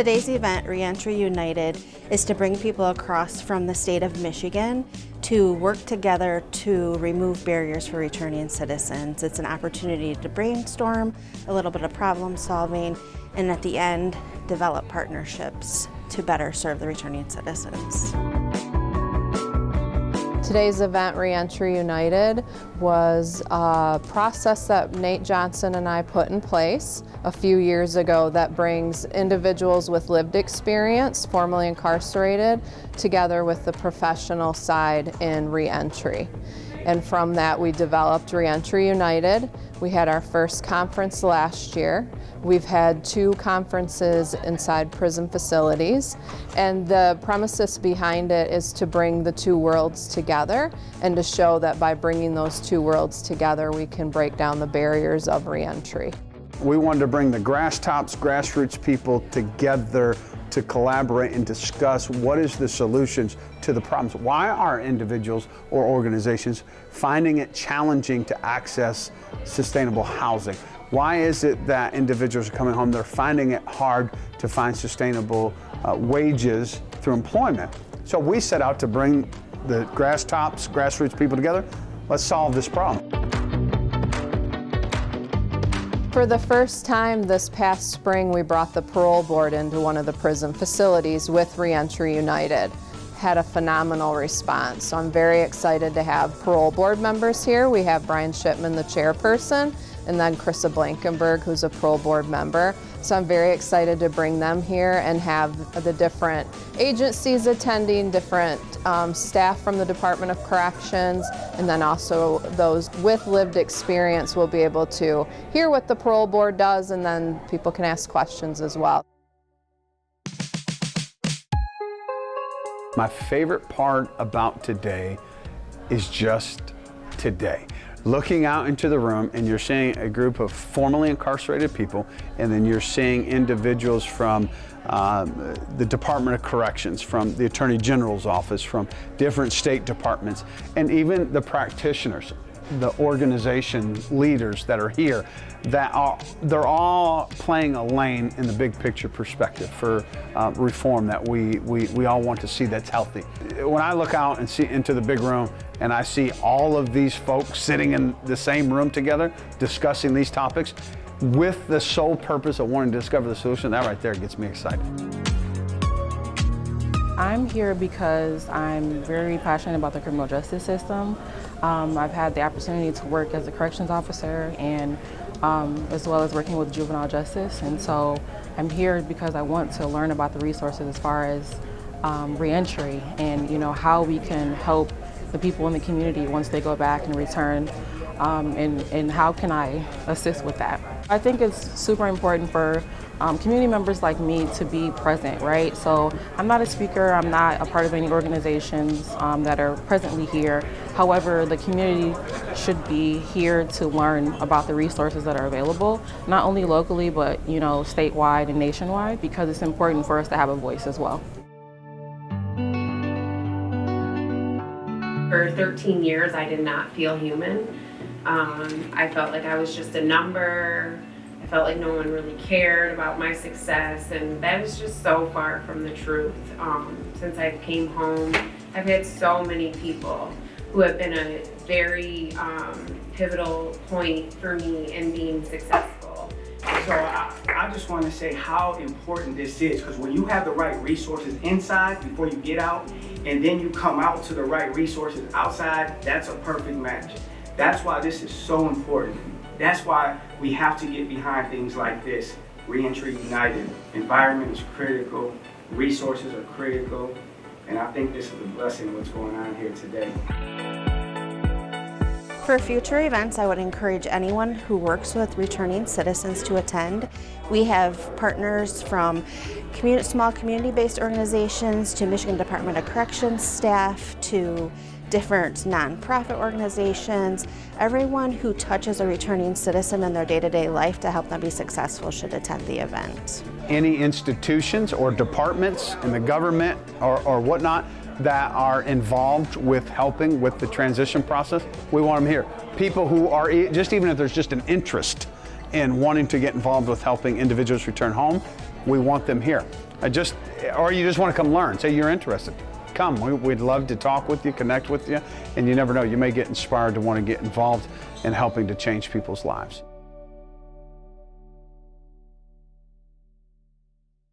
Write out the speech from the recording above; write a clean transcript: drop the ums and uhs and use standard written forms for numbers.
Today's event, Reentry United, is to bring people across from the state of Michigan to work together to remove barriers for returning citizens. It's an opportunity to brainstorm, a little bit of problem solving, and at the end, develop partnerships to better serve the returning citizens. Today's event, Reentry United, was a process that Nate Johnson and I put in place a few years ago that brings individuals with lived experience, formerly incarcerated, together with the professional side in reentry. And from that, we developed Reentry United. We had our first conference last year. We've had 2 conferences inside prison facilities, and the premises behind it is to bring the 2 worlds together and to show that by bringing those 2 worlds together, we can break down the barriers of reentry. We wanted to bring the grassroots people together to collaborate and discuss what is the solutions to the problems. Why are individuals or organizations finding it challenging to access sustainable housing? Why is it that individuals are coming home, they're finding it hard to find sustainable wages through employment? So we set out to bring the grassroots people together. Let's solve this problem. For the first time this past spring, we brought the parole board into one of the prison facilities with Reentry United. Had a phenomenal response. So I'm very excited to have parole board members here. We have Brian Shipman, the chairperson, and then Krista Blankenberg, who's a parole board member. So I'm very excited to bring them here and have the different agencies attending, different staff from the Department of Corrections, and then also those with lived experience will be able to hear what the parole board does, and then people can ask questions as well. My favorite part about today is just today. Looking out into the room and you're seeing a group of formerly incarcerated people, and then you're seeing individuals from the Department of Corrections, from the Attorney General's office, from different state departments, and even the practitioners, the organization leaders that are here, they're all playing a lane in the big picture perspective for reform that we all want to see that's healthy. When I look out and see into the big room and I see all of these folks sitting in the same room together discussing these topics with the sole purpose of wanting to discover the solution, that right there gets me excited. I'm here because I'm very passionate about the criminal justice system. I've had the opportunity to work as a corrections officer and as well as working with juvenile justice, and so I'm here because I want to learn about the resources as far as reentry and how we can help the people in the community once they go back and return, and how can I assist with that. I think it's super important for community members like me to be present, right? So I'm not a speaker, I'm not a part of any organizations that are presently here. However, the community should be here to learn about the resources that are available, not only locally, but statewide and nationwide, because it's important for us to have a voice as well. For 13 years, I did not feel human. I felt like I was just a number. I felt like no one really cared about my success, and that is just so far from the truth. Since I came home, I've had so many people who have been a very pivotal point for me in being successful. So I just want to say how important this is, because when you have the right resources inside before you get out, and then you come out to the right resources outside, that's a perfect match. That's why this is so important. That's why we have to get behind things like this. Reentry United. Environment is critical, resources are critical, and I think this is a blessing what's going on here today. For future events, I would encourage anyone who works with returning citizens to attend. We have partners from small community-based organizations to Michigan Department of Corrections staff to different nonprofit organizations. Everyone who touches a returning citizen in their day-to-day life to help them be successful should attend the event. Any institutions or departments in the government or whatnot that are involved with helping with the transition process, we want them here. People who are, even if there's just an interest in wanting to get involved with helping individuals return home, we want them here. or you just want to come learn, say you're interested. Come, we'd love to talk with you, connect with you, and you never know, you may get inspired to want to get involved in helping to change people's lives.